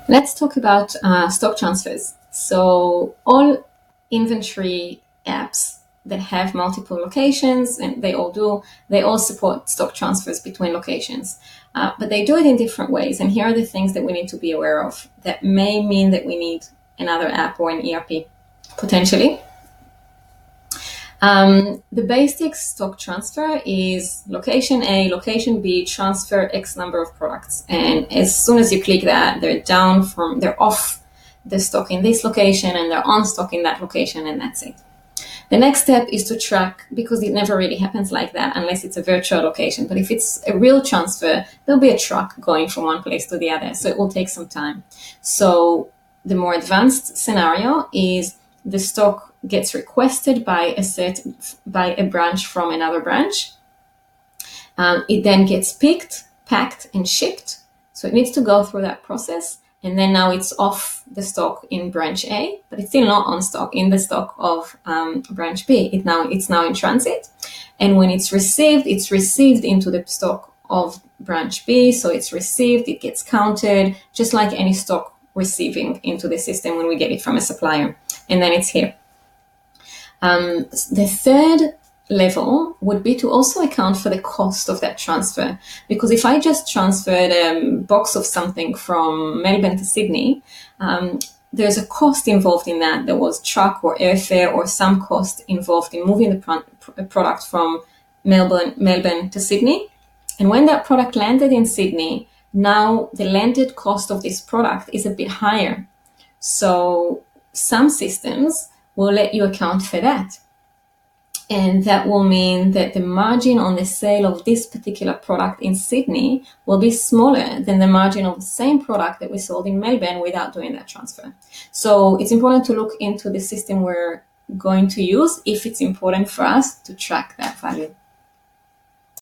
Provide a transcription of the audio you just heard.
Let's talk about stock transfers. So all inventory apps that have multiple locations, and they all support stock transfers between locations. But they do it in different ways. And here are the things that we need to be aware of that may mean that we need another app or an ERP potentially. The basic stock transfer is location A, location B, transfer X number of products. And as soon as you click that, they're off the stock in this location and they're on stock in that location, and that's it. The next step is to track, because it never really happens like that unless it's a virtual location. But if it's a real transfer, there'll be a truck going from one place to the other. So it will take some time. So the more advanced scenario is the stock gets requested by a branch from another branch. It then gets picked, packed, and shipped. So it needs to go through that process. And then now it's off the stock in branch A, but it's still not on stock in the stock of branch B. It's now in transit. And when it's received into the stock of branch B. So it's received, it gets counted, just like any stock receiving into the system when we get it from a supplier. And then it's here. The third level would be to also account for the cost of that transfer. Because if I just transferred a box of something from Melbourne to Sydney, there's a cost involved in that. There was truck or airfare or some cost involved in moving the product from Melbourne to Sydney. And when that product landed in Sydney, now the landed cost of this product is a bit higher. So some systems will let you account for that. And that will mean that the margin on the sale of this particular product in Sydney will be smaller than the margin of the same product that we sold in Melbourne without doing that transfer. So it's important to look into the system we're going to use if it's important for us to track that value.